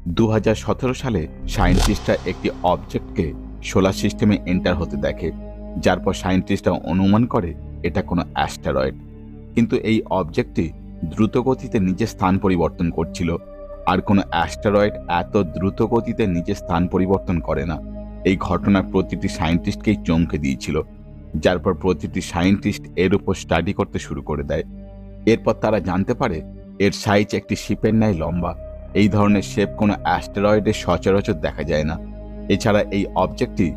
2017 সালে সায়েন্টিস্টরা একটি অবজেক্টকে সোলার সিস্টেমে এন্টার হতে দেখে, যার পর সায়েন্টিস্টরা অনুমান করে এটা কোনো অ্যাস্টেরয়েড। কিন্তু এই অবজেক্টটি দ্রুত গতিতে নিজের স্থান পরিবর্তন করছিল, আর কোনো অ্যাস্টেরয়েড এত দ্রুত গতিতে নিজের স্থান পরিবর্তন করে না। এই ঘটনা প্রতিটি সায়েন্টিস্টকেই চমকে দিয়েছিল, যার পর প্রতিটি সায়েন্টিস্ট এর উপর স্টাডি করতে শুরু করে দেয়। এরপর তারা জানতে পারে এর সাইজ একটি শিপের ন্যায় লম্বা। এই ধরনের শেপ কোনো অ্যাস্টেরয়েডে সচরাচর দেখা যায় না। এছাড়া এই অবজেক্টটি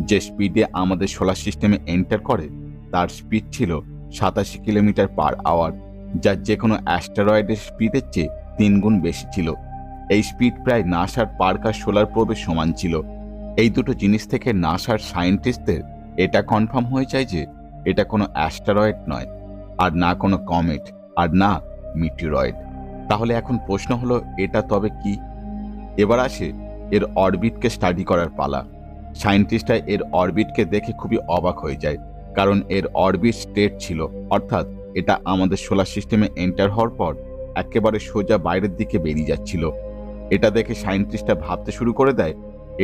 যে স্পিডে আমাদের সোলার সিস্টেমে এন্টার করে তার স্পিড ছিল 87 কিলোমিটার পার আওয়ার, যা যে কোনো অ্যাস্টেরয়েডের স্পিডের চেয়ে 3 গুণ বেশি ছিল। এই স্পিড প্রায় নাসার পার্কার সোলার প্রোবের সমান ছিল। এই দুটো জিনিস থেকে নাসার সায়েন্টিস্টদের এটা কনফার্ম হয়ে যায় যে এটা কোনো অ্যাস্টেরয়েড নয়, আর না কোনো কমেট, আর না মিটিরয়েড। তাহলে এখন প্রশ্ন হলো, এটা তবে কি? এবার আসে এর অরবিটকে স্টাডি করার পালা। সায়েন্টিস্টরা এর অরবিটকে দেখে খুবই অবাক হয়ে যায়, কারণ এর অরবিট স্ট্রেট ছিল, অর্থাৎ এটা আমাদের সোলার সিস্টেমে এন্টার হওয়ার পর একেবারে সোজা বাইরের দিকে বেরিয়ে যাচ্ছিল। এটা দেখে সায়েন্টিস্টরা ভাবতে শুরু করে দেয়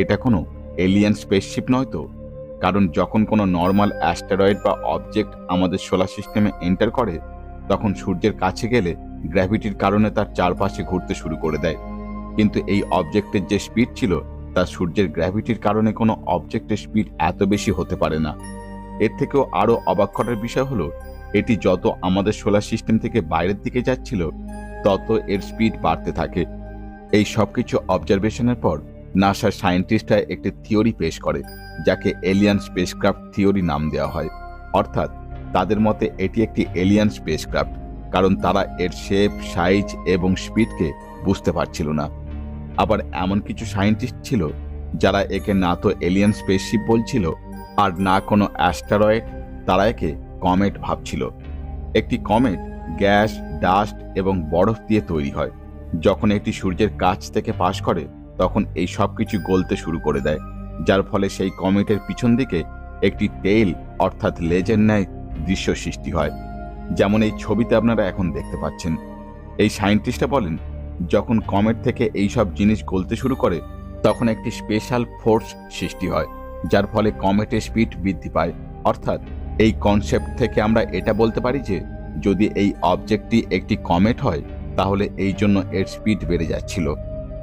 এটা কোনো এলিয়েন স্পেসশিপ নয় তো। কারণ যখন কোনো নর্মাল অ্যাস্টেরয়েড বা অবজেক্ট আমাদের সোলার সিস্টেমে এন্টার করে, তখন সূর্যের কাছে গেলে গ্র্যাভিটির কারণে তার চারপাশে ঘুরতে শুরু করে দেয়। কিন্তু এই অবজেক্টের যে স্পিড ছিল তা সূর্যের গ্র্যাভিটির কারণে কোনো অবজেক্টের স্পিড এত বেশি হতে পারে না। এর থেকেও আরও অবাক করার বিষয় হলো, এটি যত আমাদের সোলার সিস্টেম থেকে বাইরের দিকে যাচ্ছিল তত এর স্পিড বাড়তে থাকে। এই সবকিছু অবজারভেশনের পর নাসার সায়েন্টিস্টরা একটি থিওরি পেশ করে, যাকে এলিয়ান স্পেসক্রাফট থিওরি নাম দেওয়া হয়। অর্থাৎ তাদের মতে এটি একটি এলিয়ান স্পেসক্রাফট, কারণ তারা এর শেপ, সাইজ এবং স্পিডকে বুঝতে পারছিল না। আবার এমন কিছু সায়েন্টিস্ট ছিল যারা একে না তো এলিয়ান স্পেসশিপ বলছিল, আর না কোনো অ্যাস্টেরয়েড। তারা একে কমেট ভাবছিল। একটি কমেট গ্যাস, ডাস্ট এবং বরফ দিয়ে তৈরি হয়। যখন এটি সূর্যের কাছ থেকে পাস করে তখন এই সব কিছু গলতে শুরু করে দেয়, যার ফলে সেই কমেটের পিছন দিকে একটি টেইল অর্থাৎ লেজের ন্যায় দৃশ্য সৃষ্টি হয়, যেমন এই ছবিতে আপনারা এখন দেখতে পাচ্ছেন। এই সায়েন্টিস্টরা বলেন, যখন কমেট থেকে এই সব জিনিস গলতে শুরু করে তখন একটি স্পেশাল ফোর্স সৃষ্টি হয়, যার ফলে কমেটের স্পিড বৃদ্ধি পায়। অর্থাৎ এই কনসেপ্ট থেকে আমরা এটা বলতে পারি যে যদি এই অবজেক্টটি একটি কমেট হয় তাহলে এই জন্য এর স্পিড বেড়ে যাচ্ছিল।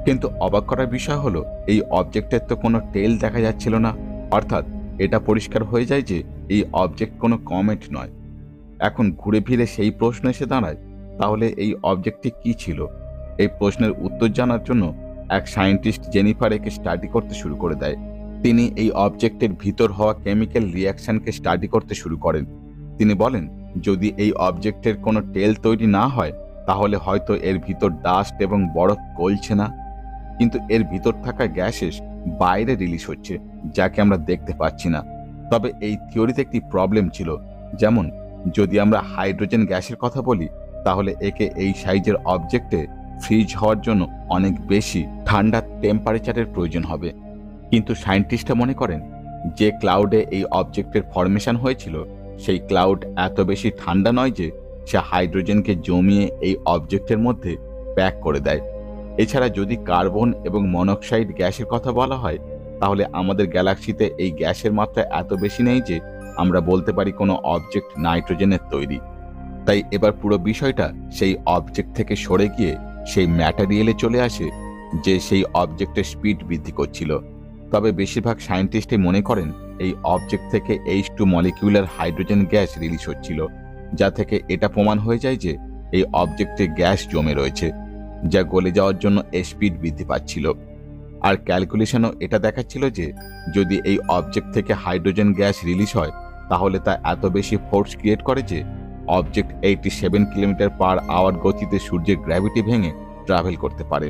কিন্তু অবাক করার বিষয় হলো, এই অবজেক্টের তো কোনো টেল দেখা যাচ্ছিল না। অর্থাৎ এটা পরিষ্কার হয়ে যায় যে এই অবজেক্ট কোনো কমেট নয়। এখন ঘুরে ফিরে সেই প্রশ্ন এসে দাঁড়ায়, তাহলে এই অবজেক্টটি কি ছিল? এই প্রশ্নের উত্তর জানার জন্য এক সায়েন্টিস্ট জেনিফার একে স্টাডি করতে শুরু করে দেয়। তিনি এই অবজেক্টের ভিতর হওয়া কেমিক্যাল রিয়াকশনকে স্টাডি করতে শুরু করেন। তিনি বলেন, যদি এই অবজেক্টের কোনো টেল তৈরি না হয় তাহলে হয়তো এর ভিতর ডাস্ট এবং বরফ গলছে না, কিন্তু এর ভিতর থাকা গ্যাসেস বাইরে রিলিজ হচ্ছে, যাকে আমরা দেখতে পাচ্ছি না। তবে এই থিওরিতে একটি প্রবলেম ছিল, যেমন যদি আমরা হাইড্রোজেন গ্যাসের কথা বলি তাহলে একে এই সাইজের অবজেক্টে ফ্রিজ হওয়ার জন্য অনেক বেশি ঠান্ডা টেম্পারেচারের প্রয়োজন হবে। কিন্তু সায়েন্টিস্টরা মনে করেন যে ক্লাউডে এই অবজেক্টের ফরমেশন হয়েছিল সেই ক্লাউড এত বেশি ঠান্ডা নয় যে সে হাইড্রোজেনকে জমিয়ে এই অবজেক্টের মধ্যে প্যাক করে দেয়। এছাড়া যদি কার্বন এবং মনোক্সাইড গ্যাসের কথা বলা হয় তাহলে আমাদের গ্যালাক্সিতে এই গ্যাসের মাত্রা এত বেশি নেই যে আমরা বলতে পারি কোনো অবজেক্ট নাইট্রোজেনের তৈরি। তাই এবার পুরো বিষয়টা সেই অবজেক্ট থেকে সরে গিয়ে সেই ম্যাটেরিয়ালে চলে আসে যে সেই অবজেক্টের স্পিড বৃদ্ধি করছিল। তবে বেশিরভাগ সায়েন্টিস্টই মনে করেন এই অবজেক্ট থেকে H2 molecular hydrogen gas release হচ্ছিল, যা থেকে এটা প্রমাণ হয়ে যায় যে এই অবজেক্টে গ্যাস জমে রয়েছে, যা গলে যাওয়ার জন্য স্পিড বৃদ্ধি পাচ্ছিল। আর ক্যালকুলেশনও এটা দেখাচ্ছিল যে যদি এই অবজেক্ট থেকে হাইড্রোজেন গ্যাস রিলিজ হয় তাহলে তা এত বেশি ফোর্স ক্রিয়েট করে যে অবজেক্ট 87 কিলোমিটার পার আওয়ার গতিতে সূর্যের গ্র্যাভিটি ভেঙে ট্রাভেল করতে পারে।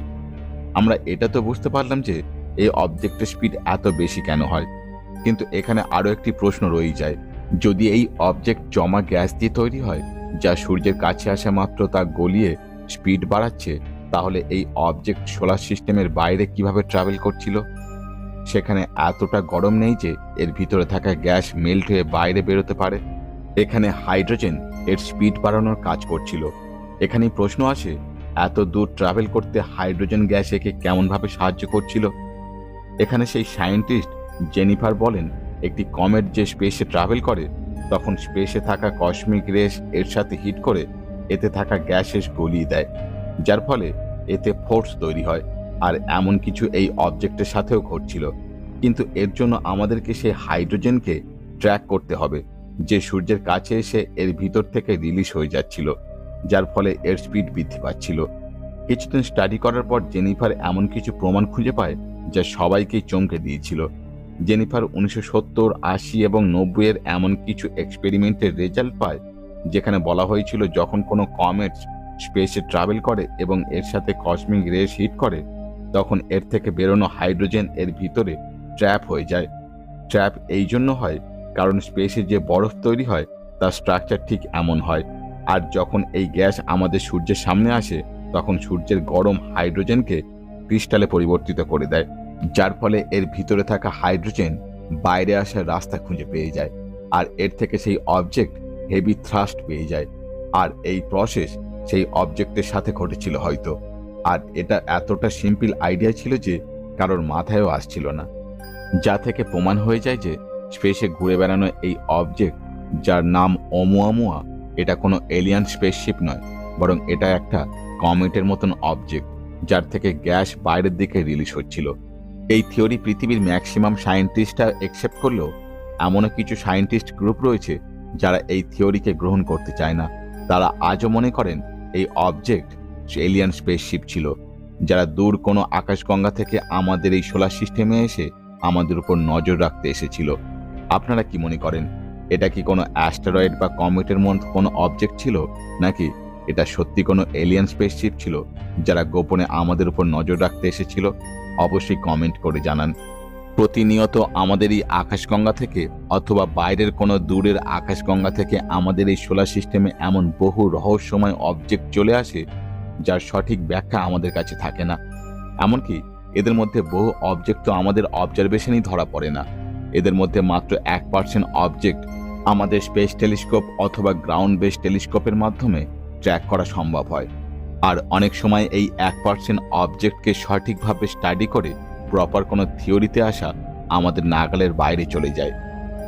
আমরা এটা তো বুঝতে পারলাম যে এই অবজেক্টের স্পিড এত বেশি কেন হয়, কিন্তু এখানে আরও একটি প্রশ্ন রয়ে যায়। যদি এই অবজেক্ট জমা গ্যাস দিয়ে তৈরি হয় যা সূর্যের কাছে আসা মাত্র তা গলিয়ে স্পিড বাড়াচ্ছে, তাহলে এই অবজেক্ট সোলার সিস্টেমের বাইরে কিভাবে ট্রাভেল করছিল? সেখানে এতটা গরম নেই যে এর ভিতরে থাকা গ্যাস মেল্ট হয়ে বাইরে বেরোতে পারে। এখানে হাইড্রোজেন এর স্পিড বাড়ানোর কাজ করছিল। এখানেই প্রশ্ন আসে, এত দূর ট্রাভেল করতে হাইড্রোজেন গ্যাস একে কেমনভাবে সাহায্য করছিল? এখানে সেই সায়েন্টিস্ট জেনিফার বলেন, একটি কমেট যে স্পেসে ট্রাভেল করে তখন স্পেসে থাকা কসমিক রেস এর সাথে হিট করে এতে থাকা গ্যাসেস গলিয়ে দেয়, যার ফলে এতে ফোর্স তৈরি হয়। আর এমন কিছু এই অবজেক্টের সাথেও ঘটছিল। কিন্তু এর জন্য আমাদেরকে সেই হাইড্রোজেনকে ট্র্যাক করতে হবে, যে সূর্যের কাছে এসে এর ভিতর থেকে রিলিজ হয়ে যাচ্ছিল, যার ফলে এর স্পিড বৃদ্ধি পাচ্ছিল। কিছুদিন স্টাডি করার পর জেনিফার এমন কিছু প্রমাণ খুঁজে পায় যা সবাইকেই চমকে দিয়েছিল। জেনিফার 1970, 80 এবং 90 এর এমন কিছু এক্সপেরিমেন্টের রেজাল্ট পায় যেখানে বলা হয়েছিল যখন কোনো কমেট স্পেসে ট্রাভেল করে এবং এর সাথে কসমিক রেস হিট করে তখন এর থেকে বেরোনো হাইড্রোজেন এর ভিতরে ট্র্যাপ হয়ে যায়। ট্র্যাপ এই জন্য হয় কারণ স্পেসে যে বরফ তৈরি হয় তার স্ট্রাকচার ঠিক এমন হয়। আর যখন এই গ্যাস আমাদের সূর্যের সামনে আসে তখন সূর্যের গরম হাইড্রোজেনকে ক্রিস্টালে পরিবর্তিত করে দেয়, যার ফলে এর ভিতরে থাকা হাইড্রোজেন বাইরে আসার রাস্তা খুঁজে পেয়ে যায়। আর এর থেকে সেই অবজেক্ট হেভি থ্রাস্ট পেয়ে যায়। আর এই প্রসেস সেই অবজেক্টের সাথে ঘটেছিল হয়তো। আর এটা এতটা সিম্পল আইডিয়া ছিল যে কারোর মাথায়ও আসছিল না, যা থেকে প্রমাণ হয়ে যায় যে স্পেসে ঘুরে বেড়ানো এই অবজেক্ট, যার নাম ওমুয়ামুয়া, এটা কোনো এলিয়ান স্পেসশিপ নয়, বরং এটা একটা কমেটের মতন অবজেক্ট যার থেকে গ্যাস বাইরের দিকে রিলিজ হচ্ছিল। এই থিওরি পৃথিবীর ম্যাক্সিমাম সায়েন্টিস্টরা একসেপ্ট করলেও এমনও কিছু সায়েন্টিস্ট গ্রুপ রয়েছে যারা এই থিওরিকে গ্রহণ করতে চায় না। তারা আজও মনে করেন এই অবজেক্ট এলিয়ান স্পেসশিপ ছিল, যারা দূর কোনো আকাশগঙ্গা থেকে আমাদের এই সোলার সিস্টেমে এসে আমাদের উপর নজর রাখতে এসেছিল। আপনারা কি মনে করেন, এটা কি কোনো অ্যাস্টেরয়েড বা কমেটের মতো কোনো অবজেক্ট ছিল, নাকি এটা সত্যি কোনো এলিয়ান স্পেসশিপ ছিল যারা গোপনে আমাদের উপর নজর রাখতে এসেছিল? অবশ্যই কমেন্ট করে জানান। প্রতিনিয়ত আমাদের এই আকাশগঙ্গা থেকে অথবা বাইরের কোনো দূরের আকাশগঙ্গা থেকে আমাদের এই সোলার সিস্টেমে এমন বহু রহস্যময় অবজেক্ট চলে আসে যার সঠিক ব্যাখ্যা আমাদের কাছে থাকে না। এমনকি এদের মধ্যে বহু অবজেক্ট তো আমাদের অবজারভেশনই ধরা পড়ে না। এদের মধ্যে মাত্র 1% অবজেক্ট আমাদের স্পেস টেলিস্কোপ অথবা গ্রাউন্ড বেস টেলিস্কোপের মাধ্যমে ট্র্যাক করা সম্ভব হয়। আর অনেক সময় এই 1% অবজেক্টকে সঠিকভাবে স্টাডি করে প্রপার কোনো থিওরিতে আসা আমাদের নাগালের বাইরে চলে যায়।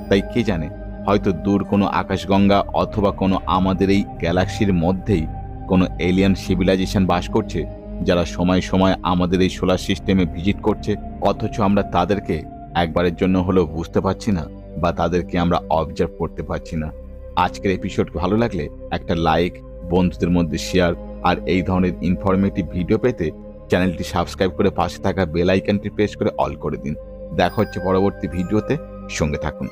তাই কে জানে, হয়তো দূর কোনো আকাশগঙ্গা অথবা কোনো আমাদের এই গ্যালাক্সির মধ্যেই কোনো এলিয়ান সিভিলাইজেশন বাস করছে, যারা সময় সময় আমাদের এই সোলার সিস্টেমে ভিজিট করছে, অথচ আমরা তাদেরকে একবারের জন্য হলেও বুঝতে পারছি না বা তাদেরকে আমরা অবজার্ভ করতে পারছি না। আজকের এপিসোড ভালো লাগলে একটা লাইক, বন্ধুদের মধ্যে শেয়ার, আর এই ধরনের ইনফরমেটিভ ভিডিও পেতে চ্যানেলটি সাবস্ক্রাইব করে পাশে থাকা বেল আইকনটি প্রেস করে অল করে দিন। দেখা হচ্ছে পরবর্তী ভিডিওতে, সঙ্গে থাকুন।